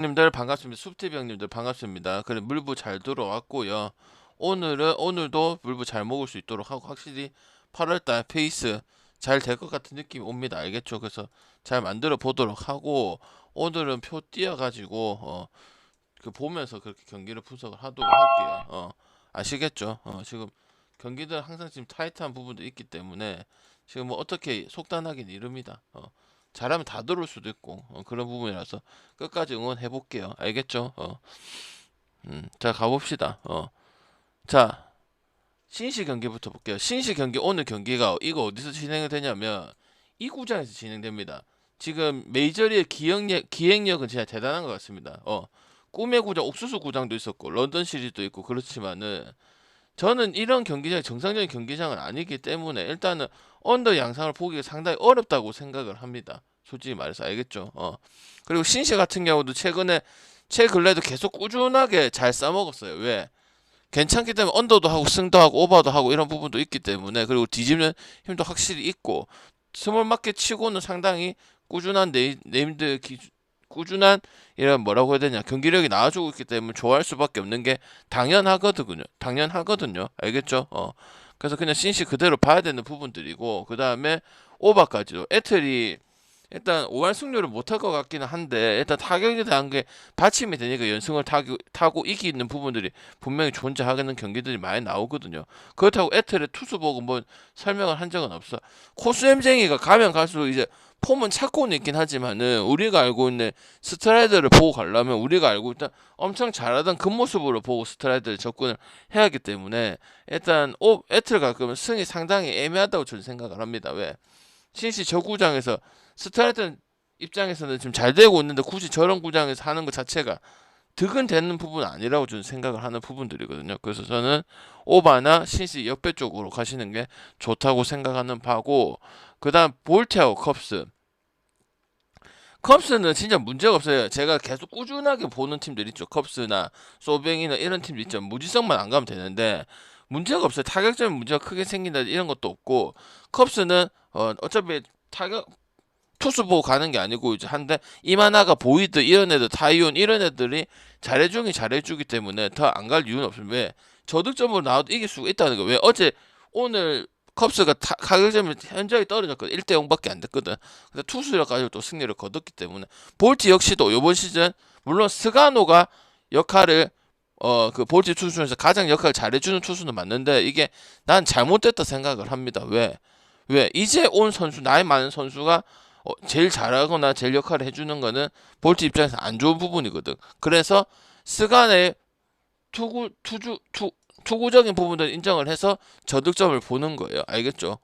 님들 반갑습니다. 숲TV 형님들 반갑습니다. 그래 물부 잘 들어왔고요. 오늘도 물부 잘 먹을 수 있도록 하고 확실히 8월달 페이스 잘 될 것 같은 느낌이 옵니다. 알겠죠? 그래서 잘 만들어 보도록 하고 오늘은 표 띄어가지고 그 보면서 그렇게 경기를 분석을 하도록 할게요. 아시겠죠? 지금 경기들 항상 지금 타이트한 부분도 있기 때문에 지금 뭐 어떻게 속단하긴 이릅니다. 잘하면 다 들어올 수도 있고 그런 부분이라서 끝까지 응원해 볼게요. 알겠죠? 자 가봅시다. 자 신시 경기부터 볼게요. 신시 경기 오늘 경기가 이거 어디서 진행이 되냐면 이 구장에서 진행됩니다. 지금 메이저리의 기획력은 진짜 대단한 것 같습니다. 꿈의 구장, 옥수수 구장도 있었고 런던 시리즈도 있고 그렇지만은 저는 이런 경기장이 정상적인 경기장은 아니기 때문에 일단은 언더 양상을 보기가 상당히 어렵다고 생각을 합니다. 솔직히 말해서 알겠죠? 그리고 신시 같은 경우도 최근에도 계속 꾸준하게 잘 싸먹었어요. 왜? 괜찮기 때문에 언더도 하고 승도 하고 오버도 하고 이런 부분도 있기 때문에 그리고 뒤집는 힘도 확실히 있고 스몰 마켓 치고는 상당히 꾸준한 네임드 꾸준한 이런 뭐라고 해야 되냐 경기력이 나와주고 있기 때문에 좋아할 수밖에 없는 게 당연하거든요. 알겠죠? 그래서 그냥 신시 그대로 봐야 되는 부분들이고 그 다음에 오버까지도 애틀이 일단 5할 승률을 못할 것 같기는 한데 일단 타격에 대한 게 받침이 되니까 연승을 타고 이기는 부분들이 분명히 존재하는 경기들이 많이 나오거든요. 그렇다고 애틀의 투수 보고 뭐 설명을 한 적은 없어. 코스엠쟁이가 가면 갈수록 이제 폼은 찾고는 있긴 하지만은 우리가 알고 있는 스트라이더를 보고 가려면 우리가 알고 일단 엄청 잘하던 그 모습으로 보고 스트라이더를 접근을 해야 하기 때문에 일단 애틀 갈 거면 승이 상당히 애매하다고 저는 생각을 합니다. 왜? 신시 저 구장에서 스트라이더 입장에서는 지금 잘 되고 있는데 굳이 저런 구장에서 하는 것 자체가 득은 되는 부분은 아니라고 저는 생각을 하는 부분들이거든요. 그래서 저는 오바나 신시 역배 쪽으로 가시는 게 좋다고 생각하는 바고 그 다음 볼테하고 컵스는 진짜 문제가 없어요. 제가 계속 꾸준하게 보는 팀들 있죠. 컵스나 소뱅이나 이런 팀들 있죠. 무지성만 안 가면 되는데 문제가 없어요. 타격점에 문제가 크게 생긴다 이런 것도 없고 컵스는 어차피 타격 투수 보고 가는 게 아니고 이제 한데 이만하가 보이드 이런 애들 타이온 이런 애들이 잘해주기 때문에 더 안 갈 이유는 없습니다. 왜 저득점으로 나와도 이길 수가 있다는 거. 왜 오늘 컵스가 타격점이 현저히 떨어졌거든. 1대 0밖에 안 됐거든. 근데 투수력 가지고 또 승리를 거뒀기 때문에 볼트 역시도 이번 시즌 물론 스가노가 역할을 그 볼트 투수 중에서 가장 역할을 잘해주는 투수는 맞는데 이게 난 잘못됐다 생각을 합니다. 왜 이제 온 선수 나이 많은 선수가 제일 잘하거나 제일 역할을 해주는 거는 볼트 입장에서 안 좋은 부분이거든. 그래서 스간의 투구적인 부분들 인정을 해서 저득점을 보는 거예요. 알겠죠?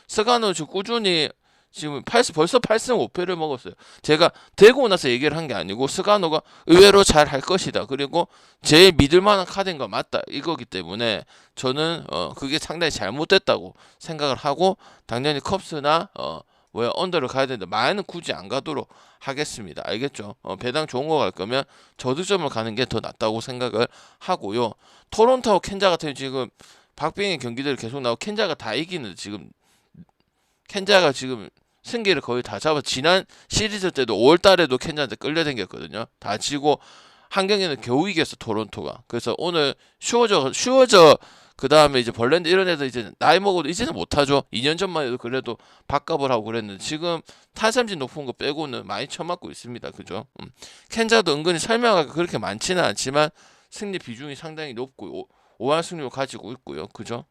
스간은 지금 꾸준히 지금 벌써 8승 5패를 먹었어요. 제가 되고 나서 얘기를 한 게 아니고 스가노가 의외로 잘 할 것이다. 그리고 제일 믿을 만한 카드인 거 맞다. 이거기 때문에 저는 그게 상당히 잘못됐다고 생각을 하고 당연히 컵스나 뭐야 언더를 가야 되는데 마에는 굳이 안 가도록 하겠습니다. 알겠죠? 배당 좋은 거 갈 거면 저득점을 가는 게 더 낫다고 생각을 하고요. 토론토 켄자 같은 지금 박빙의 경기들 계속 나오고 켄자가 다 이기는 지금 켄자가 지금 승기를 거의 다 잡아 지난 시리즈 때도 5월 달에도 켄자한테 끌려다녔거든요. 다 지고 한 경기는 겨우 이겼어 토론토가. 그래서 오늘 슈어저 그 다음에 이제 벌랜드 이런 애들 이제 나이 먹어도 이제는 못하죠. 2년 전만 해도 그래도 바꿔을 하고 그랬는데 지금 탄삼진 높은 거 빼고는 많이 쳐맞고 있습니다. 그죠? 켄자도 은근히 설명하기 그렇게 많지는 않지만 승리 비중이 상당히 높고 5할 승률을 가지고 있고요. 그죠?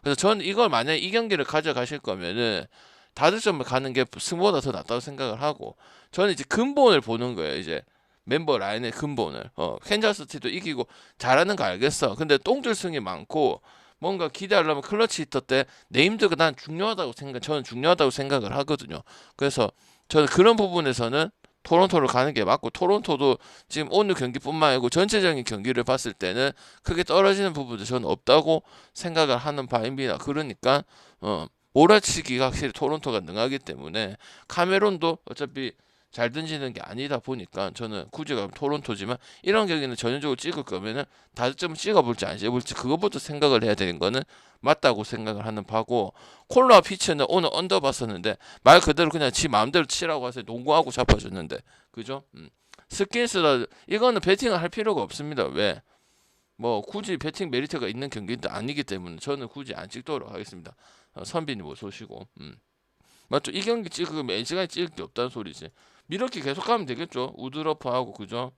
그래서 저는 이걸 만약에 이 경기를 가져가실 거면은 다득점을 가는 게 승보다 더 낫다고 생각을 하고 저는 이제 근본을 보는 거예요. 이제 멤버 라인의 근본을 캔자스티도 이기고 잘하는 거 알겠어. 근데 똥줄승이 많고 뭔가 기대하려면 클러치 히터 때 네임드가 저는 중요하다고 생각을 하거든요. 그래서 저는 그런 부분에서는 토론토를 가는 게 맞고 토론토도 지금 오늘 경기뿐만 아니고 전체적인 경기를 봤을 때는 크게 떨어지는 부분도 저는 없다고 생각을 하는 바입니다. 그러니까 몰아치기가 확실히 토론토가 능하기 때문에 카메론도 어차피 잘 던지는 게 아니다 보니까 저는 굳이 가면 토론토지만 이런 경기는 전형적으로 찍을 거면은 다득점을 찍어볼지 안 찍어볼지 그것부터 생각을 해야 되는 거는 맞다고 생각을 하는 바고 콜라 피츠는 오늘 언더 봤었는데 말 그대로 그냥 지 마음대로 치라고 해서 농구하고 잡아줬는데 그죠? 스킨스라 이거는 배팅을 할 필요가 없습니다. 왜? 뭐 굳이 배팅 메리트가 있는 경기도 아니기 때문에 저는 굳이 안 찍도록 하겠습니다. 선빈이 못 쏘시고. 맞죠? 이 경기 찍으면 LG가 찍을 게 없다는 소리지. 이렇게 계속 가면 되겠죠. 우드러프하고 그죠?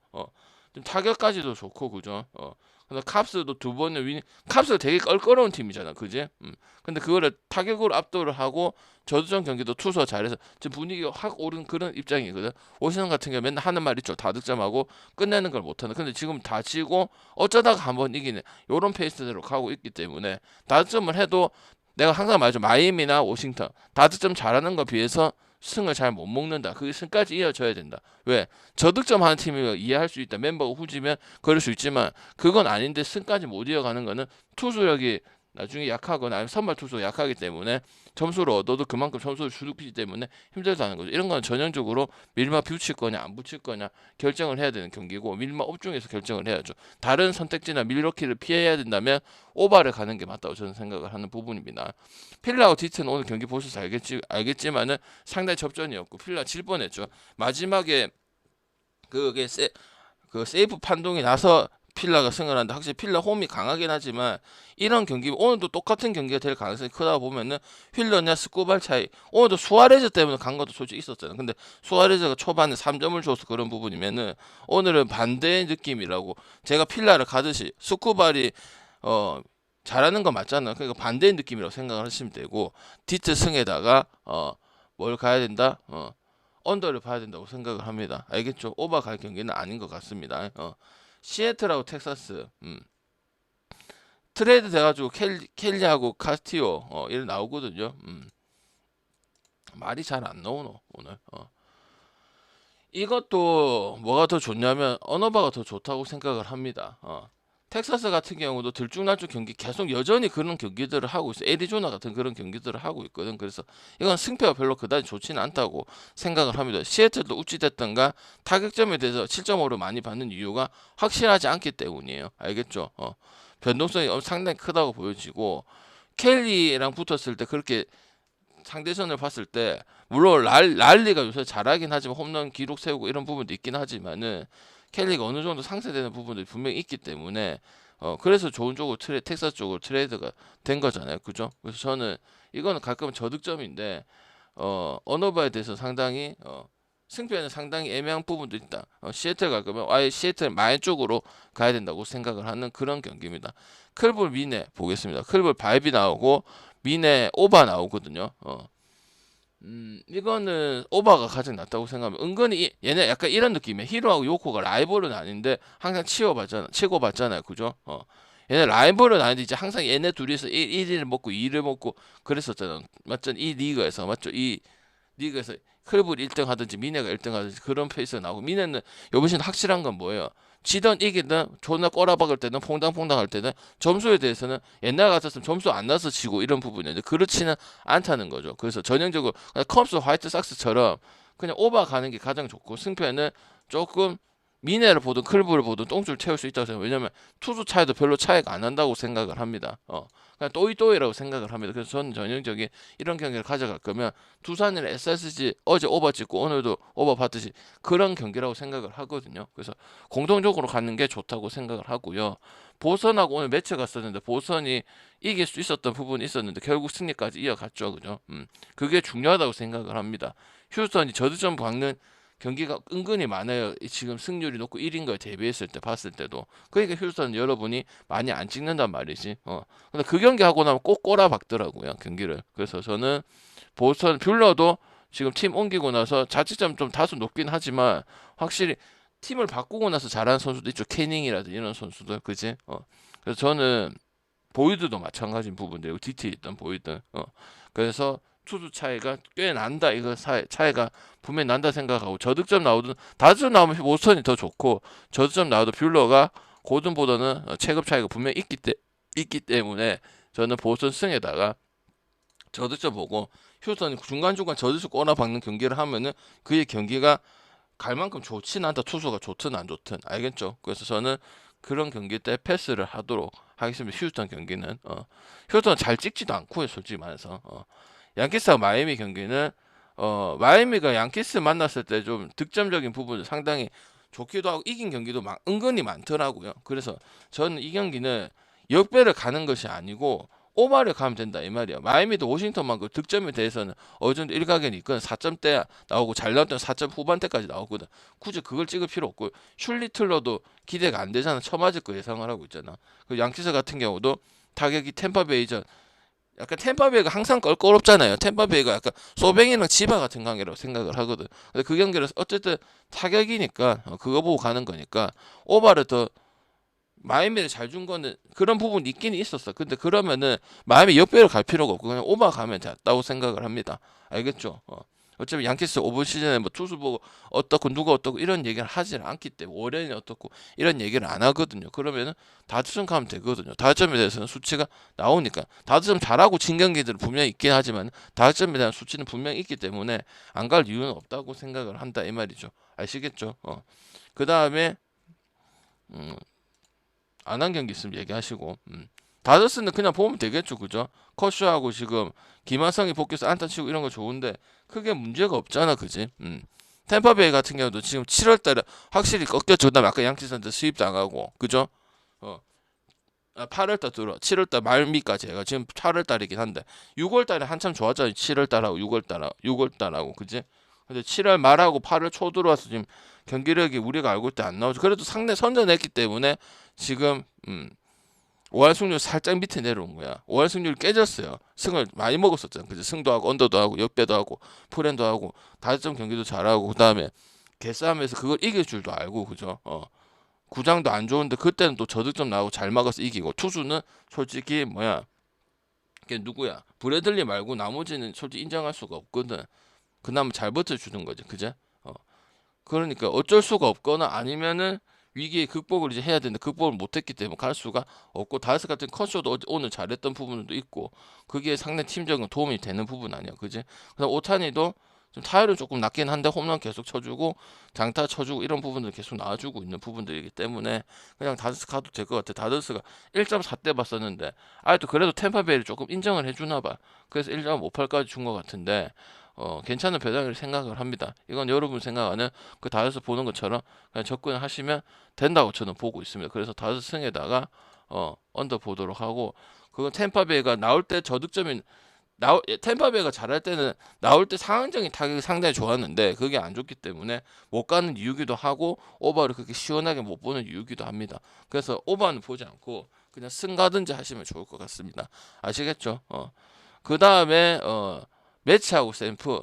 좀 타격까지도 좋고 그죠? 근데 캅스도 두 번의 캅스가 되게 껄끄러운 팀이잖아, 그지? 근데 그거를 타격으로 압도를 하고 저주전 경기도 투수가 잘해서 지금 분위기가 확 오른 그런 입장이거든. 오시는 같은 경우 맨날 하는 말 있죠. 다득점하고 끝내는 걸 못하는. 근데 지금 다치고 어쩌다가 한번 이기는 요런 페이스대로 가고 있기 때문에 다득점을 해도 내가 항상 말하죠. 마이애미나 워싱턴 다득점 잘하는 거 비해서 승을 잘 못 먹는다. 그게 승까지 이어져야 된다. 왜? 저득점 하는 팀이 이해할 수 있다. 멤버가 후지면 그럴 수 있지만 그건 아닌데 승까지 못 이어가는 거는 투수력이 나중에 약하거나 아니면 선발 투수가 약하기 때문에 점수를 얻어도 그만큼 점수를 주기 때문에 힘들다는 거죠. 이런 건 전형적으로 밀마 붙일 거냐 안 붙일 거냐 결정을 해야 되는 경기고 밀마 업중에서 결정을 해야죠. 다른 선택지나 밀워키를 피해야 된다면 오바를 가는 게 맞다고 저는 생각을 하는 부분입니다. 필라하고 디트는 오늘 경기 보셔서 알겠지만은 상당히 접전이었고 필라 질 뻔했죠. 마지막에 그게 그 세이프 판동이 나서 필라가 승을 한다. 확실히 필라 홈이 강하긴 하지만 이런 경기 오늘도 똑같은 경기가 될 가능성이 크다 보면은 휠러냐 스코발 차이. 오늘도 수아레즈 때문에 간 것도 솔직히 있었잖아. 근데 수아레즈가 초반에 3점을 줘서 그런 부분이면은 오늘은 반대의 느낌이라고. 제가 필라를 가듯이 스코발이 잘하는 건 맞잖아. 그러니까 반대의 느낌이라고 생각을 하시면 되고 디트 승에다가 뭘 가야 된다. 언더를 봐야 된다고 생각을 합니다. 알겠죠? 오버 갈 경기는 아닌 것 같습니다. 시애틀하고 텍사스 트레이드 돼가지고 켈리하고 카스티오 이런 나오거든요. 말이 잘 안 나오노 오늘. 이것도 뭐가 더 좋냐면 언어바가 더 좋다고 생각을 합니다. 텍사스 같은 경우도 들쭉날쭉 경기 계속 여전히 그런 경기들을 하고 있어. 애리조나 같은 그런 경기들을 하고 있거든. 그래서 이건 승패가 별로 그다지 좋지는 않다고 생각을 합니다. 시애틀도 우찌됐던가 타격점에 대해서 7.5를 많이 받는 이유가 확실하지 않기 때문이에요. 알겠죠? 변동성이 상당히 크다고 보여지고 켈리랑 붙었을 때 그렇게 상대선을 봤을 때 물론 랄리가 요새 잘하긴 하지만 홈런 기록 세우고 이런 부분도 있긴 하지만은 켈리가 어느 정도 상쇄되는 부분들이 분명히 있기 때문에 그래서 좋은 쪽으로 텍사스 쪽으로 트레이드가 된 거잖아요. 그죠? 그래서 저는 이거는 가끔 저득점인데 언어바에 대해서 상당히 승패는 상당히 애매한 부분도 있다. 시애틀 갈 거면 아예 시애틀 마인 쪽으로 가야 된다고 생각을 하는 그런 경기입니다. 클볼 미네 보겠습니다. 클볼 바이비 나오고 미네 오바 나오거든요. 이거는 오바가 가장 낫다고 생각하면 은근히 얘네 약간 이런 느낌이에요. 히로하고 요코가 라이벌은 아닌데 항상 치고받잖아요. 그죠? 얘네 라이벌은 아닌데 이제 항상 얘네 둘이서 1위를 먹고 2위를 먹고 그랬었잖아요. 맞죠? 이 리그에서 맞죠? 이 리그에서 클불 1등 하든지 미네가 1등 하든지 그런 페이스가 나오고 미네는 요번 시즌 확실한 건 뭐예요? 지든 이기든 존나 꼬라박을 때는 퐁당퐁당 할 때는 점수에 대해서는 옛날 같았으면 점수 안 나서 지고 이런 부분인데 그렇지는 않다는 거죠. 그래서 전형적으로 컴스 화이트삭스처럼 그냥 오버 가는 게 가장 좋고 승패는 조금 미네를 보든 클불을 보든 똥줄 채울 수 있다고 생각해요. 왜냐면 투수 차이도 별로 차이가 안 난다고 생각을 합니다. 그냥 또이또이라고 생각을 합니다. 그래서 저는 전형적인 이런 경기를 가져갈 거면 두산이나 SSG 어제 오버 찍고 오늘도 오버 받듯이 그런 경기라고 생각을 하거든요. 그래서 공동적으로 가는 게 좋다고 생각을 하고요. 보선하고 오늘 매치 갔었는데 보선이 이길 수 있었던 부분이 있었는데 결국 승리까지 이어갔죠. 그죠? 그게 중요하다고 생각을 합니다. 휴스턴이 저득점 박는 경기가 은근히 많아요. 지금 승률이 높고 1인 거에 대비했을 때 봤을 때도. 그러니까 휴스턴 여러분이 많이 안 찍는단 말이지. 근데 그 경기 하고 나면 꼭 꼬라박더라고요. 경기를. 그래서 저는 보스턴 뷰러도 지금 팀 옮기고 나서 자책점 좀 다소 높긴 하지만 확실히 팀을 바꾸고 나서 잘하는 선수도 있죠. 캐닝이라든지 이런 선수들. 그지? 그래서 저는 보이드도 마찬가지인 부분들이고 DT 있던 보이드. 그래서 투수 차이가 꽤 난다. 이거 차이가 분명히 난다 생각하고 저득점 나오든 다득점 나오면 보스턴이 더 좋고 저득점 나와도 뷰러가 고든보다는 체급 차이가 분명히 있기 때문에 저는 보스턴 승에다가 저득점 보고 휴스턴이 중간중간 저득점 꼬나박는 경기를 하면은 그의 경기가 갈 만큼 좋진 않다. 투수가 좋든 안 좋든 알겠죠. 그래서 저는 그런 경기 때 패스를 하도록 하겠습니다. 휴스턴 경기는 휴스턴은 잘 찍지도 않고요. 솔직히 말해서 양키스와 마이애미 경기는 마이애미가 양키스 만났을 때 좀 득점적인 부분을 상당히 좋기도 하고 이긴 경기도 은근히 많더라고요. 그래서 저는 이 경기는 역배를 가는 것이 아니고 오바를 가면 된다 이 말이야. 마이애미도 워싱턴만큼 득점에 대해서는 어느 정도 일가견이 있거든. 4점대 나오고 잘 나왔던 4점 후반대까지 나오거든. 굳이 그걸 찍을 필요 없고 슐리틀러도 기대가 안 되잖아. 쳐맞을 거 예상을 하고 있잖아. 그 양키스 같은 경우도 타격이 템파베이전 약간 템파베이가 항상 껄끄럽잖아요. 템파베이가 약간 소뱅이랑 지바 같은 관계라고 생각을 하거든. 근데 그 경기를 어쨌든 타격이니까 그거 보고 가는 거니까 오바를 더 마이애미를 잘 준 거는 그런 부분이 있긴 있었어. 근데 그러면은 마이애미 역배를 갈 필요가 없고 그냥 오바 가면 됐다고 생각을 합니다. 알겠죠? 어차피 양키스 오버 시즌에 뭐 투수 보고 어떻고 누가 어떻고 이런 얘기를 하질 않기 때문에 월연이 어떻고 이런 얘기를 안 하거든요. 그러면은 다득점 가면 되거든요. 다득점에 대해서는 수치가 나오니까 다득점 잘하고 진 경기들은 분명히 있긴 하지만 다득점에 대한 수치는 분명히 있기 때문에 안 갈 이유는 없다고 생각을 한다 이 말이죠. 아시겠죠? 그 다음에 안 한 경기 있으면 얘기하시고 다저스는 그냥 보면 되겠죠. 그죠? 커쇼하고 지금 김하성이 복귀해서 안타 치고 이런 거 좋은데 크게 문제가 없잖아. 그지? 템파베이 같은 경우도 지금 7월달에 확실히 꺾였죠. 그다음에 아까 양키스한테 수입당하고 그죠? 8월달 들어 7월달 말미까지 해가 지금 8월달이긴 한데 6월달에 한참 좋았잖아요. 7월달하고 6월달하고 그지? 근데 7월 말하고 8월 초 들어와서 지금 경기력이 우리가 알고 있을 때 안 나오죠. 그래도 상대 선전했기 때문에 지금 5할 승률 살짝 밑에 내려온 거야. 5할 승률이 깨졌어요. 승을 많이 먹었었잖아. 그죠? 승도 하고 언더도 하고 역배도 하고 프랜도 하고 다득점 경기도 잘하고 그다음에 개싸움에서 그걸 이길 줄도 알고 그죠? 구장도 안 좋은데 그때는 또 저득점 나오고 잘 막아서 이기고 투수는 솔직히 뭐야? 걔 누구야? 브래들리 말고 나머지는 솔직히 인정할 수가 없거든. 그나마 잘 버텨주는 거지, 그제? 그러니까 어쩔 수가 없거나 아니면은 위기의 극복을 이제 해야 되는데 극복을 못했기 때문에 갈 수가 없고 다스 같은 컨쇼도 오늘 잘했던 부분도 있고 그게 상대 팀적인 도움이 되는 부분 아니야, 그지? 그다음 오타니도 좀 타율은 조금 낮긴 한데 홈런 계속 쳐주고 장타 쳐주고 이런 부분들 계속 나와주고 있는 부분들이기 때문에 그냥 다저스 가도 될 것 같아. 다저스가 1.4대 봤었는데 아직도 그래도 템파베이를 조금 인정을 해주나 봐. 그래서 1.58까지 준 것 같은데 괜찮은 배당을 생각을 합니다. 이건 여러분 생각하는 그 다저스 보는 것처럼 그냥 접근을 하시면 된다고 저는 보고 있습니다. 그래서 다저스 승에다가 언더 보도록 하고 그건 템파베이가 나올 때 저득점이 템파베이가 잘할 때는 나올 때 상황적인 타격이 상당히 좋았는데 그게 안 좋기 때문에 못 가는 이유기도 하고 오버를 그렇게 시원하게 못 보는 이유기도 합니다. 그래서 오버는 보지 않고 그냥 승 가든지 하시면 좋을 것 같습니다. 아시겠죠? 그 다음에 매치하고 샘프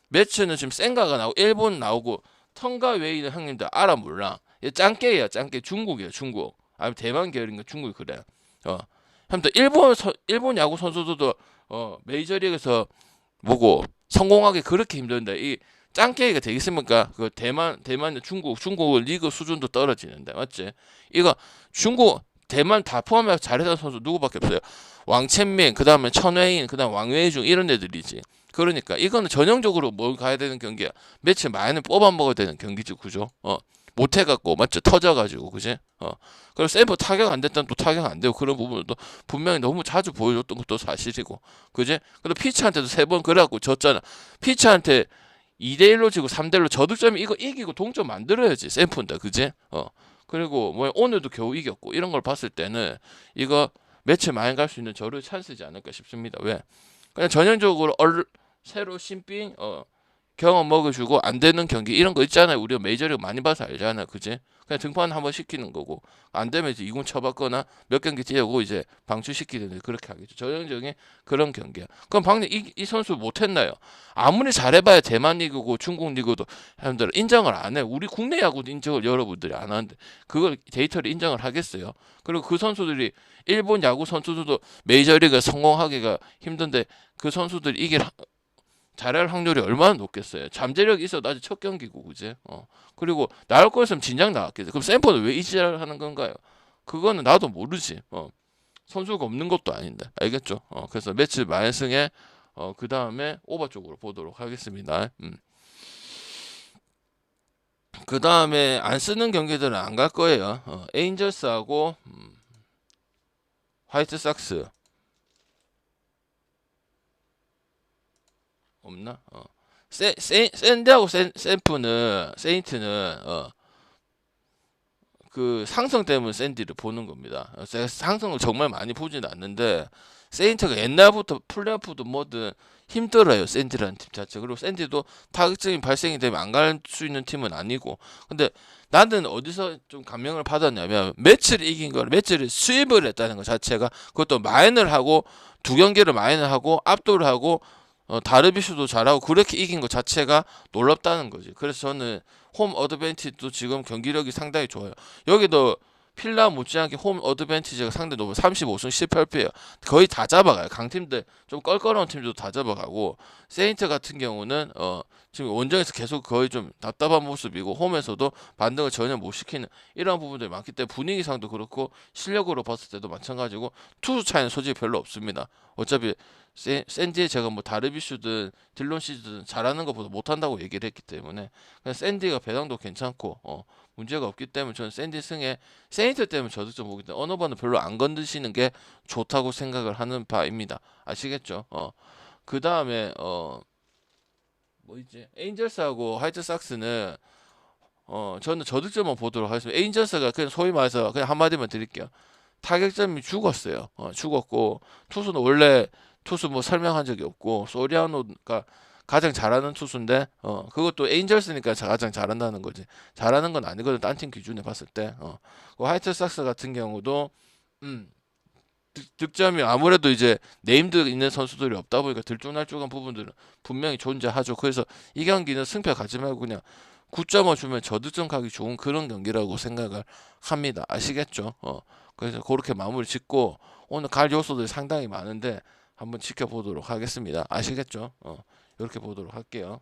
매치는 지금 센가가 나오고 일본 나오고 턴가 웨이는 형님들 알아 몰라. 얘 짱깨야 짱깨 중국이야 중국. 아니 대만 계열인가 중국이 그래. 형님들 일본 야구 선수들도 메이저리그에서 보고 성공하기 그렇게 힘든데 이 짱깨가 되겠습니까? 그 대만 중국 리그 수준도 떨어지는데 맞지? 이거 중국 대만 다 포함해서 잘했던 선수 누구밖에 없어요. 왕첸민, 그 다음에 천웨인, 그 다음 왕웨이중 이런 애들이지. 그러니까 이거는 전형적으로 뭘 가야 되는 경기야. 매치 많이 뽑아 먹어야 되는 경기지, 그죠? 못 해갖고 맞죠? 터져가지고, 그지? 그리고 세이버 타격 안 됐던 또 타격 안 되고 그런 부분도 분명히 너무 자주 보여줬던 것도 사실이고, 그지? 근데 피치한테도 3번 그래갖고 졌잖아. 피치한테 2대1로 지고 3대1로 저득점이 이거 이기고 동점 만들어야지, 샘프인데, 그지? 그리고 뭐 오늘도 겨우 이겼고 이런 걸 봤을 때는 이거 매치 많이 갈 수 있는 저를 찬스지 않을까 싶습니다. 왜? 그냥 전형적으로 새로 신빙 경험 먹어주고 안 되는 경기 이런 거 있잖아요. 우리가 메이저리그 많이 봐서 알잖아요. 그지? 그냥 등판 한번 시키는 거고 안 되면 이제 2군 쳐봤거나 몇 경기 뛰고 이제 방출시키든지 그렇게 하겠죠. 전형적인 그런 경기야. 그럼 방금 이 선수 못했나요? 아무리 잘해봐야 대만 리그고 중국 리그도 사람들 인정을 안 해. 우리 국내 야구도 인정을 여러분들이 안 하는데 그걸 데이터를 인정을 하겠어요. 그리고 그 선수들이 일본 야구 선수들도 메이저리그 성공하기가 힘든데 그 선수들이 이길 잘할 확률이 얼마나 높겠어요. 잠재력이 있어도 아직 첫 경기고 그지? 그리고 나올 거였으면 진작 나왔겠지. 그럼 샘플은 왜 이 지랄을 하는 건가요? 그거는 나도 모르지. 선수가 없는 것도 아닌데 알겠죠? 그래서 매치 만승에 그 다음에 오버 쪽으로 보도록 하겠습니다. 그 다음에 안 쓰는 경기들은 안 갈 거예요. 에인절스하고 화이트삭스 없나? 샌디하고 세인트는 그 상성 때문에 샌디를 보는 겁니다. 제가 상성을 정말 많이 보지는 않는데 세인트가 옛날부터 플레이오프도 뭐든 힘들어요. 샌디라는 팀 자체. 그리고 샌디도 타격적인 발생이 되면 안 갈 수 있는 팀은 아니고. 근데 나는 어디서 좀 감명을 받았냐면 매치를 이긴 걸 매치를 수입을 했다는 것 자체가 그것도 마인을 하고 두 경기를 마인을 하고 압도를 하고 다르비슈도 잘하고 그렇게 이긴 것 자체가 놀랍다는 거지. 그래서 저는 홈 어드밴티지도 지금 경기력이 상당히 좋아요. 여기도 필라 못지않게 홈 어드밴티지가 상대 높아요. 35승 18패예요. 거의 다 잡아가요. 강팀들 좀 껄끄러운 팀도 다 잡아가고 세인트 같은 경우는 지금 원정에서 계속 거의 좀 답답한 모습이고 홈에서도 반등을 전혀 못 시키는 이런 부분들이 많기 때문에 분위기상도 그렇고 실력으로 봤을 때도 마찬가지고 투수 차이는 솔직히 별로 없습니다. 어차피 샌디에 제가 뭐 다르비슈든 딜론 시즈든 잘하는 것보다 못한다고 얘기를 했기 때문에 그냥 샌디가 배당도 괜찮고 문제가 없기 때문에 저는 샌디 승에 세인트 때문에 저득점 보기 때문에 어느 번은 별로 안 건드시는 게 좋다고 생각을 하는 바입니다. 아시겠죠? 그 다음에 뭐 있지? 에인절스하고 화이트삭스는 저는 저득점만 보도록 하겠습니다. 에인절스가 그냥 소위 말해서 그냥 한마디만 드릴게요. 타격점이 죽었어요. 죽었고 투수는 원래 투수 뭐 설명한 적이 없고 소리아노가 가장 잘하는 투수인데 그것도 에인절스니까 가장 잘한다는 거지. 잘하는 건 아니거든. 딴 팀 기준에 봤을 때. 그 화이트삭스 같은 경우도 득점이 아무래도 이제 네임드 있는 선수들이 없다 보니까 들쭉날쭉한 부분들은 분명히 존재하죠. 그래서 이 경기는 승패 가지 말고 그냥 9.5 주면 저득점 가기 좋은 그런 경기라고 생각을 합니다. 아시겠죠? 그래서 그렇게 마무리 짓고 오늘 갈 요소들이 상당히 많은데 한번 지켜보도록 하겠습니다. 아시겠죠? 이렇게 보도록 할게요.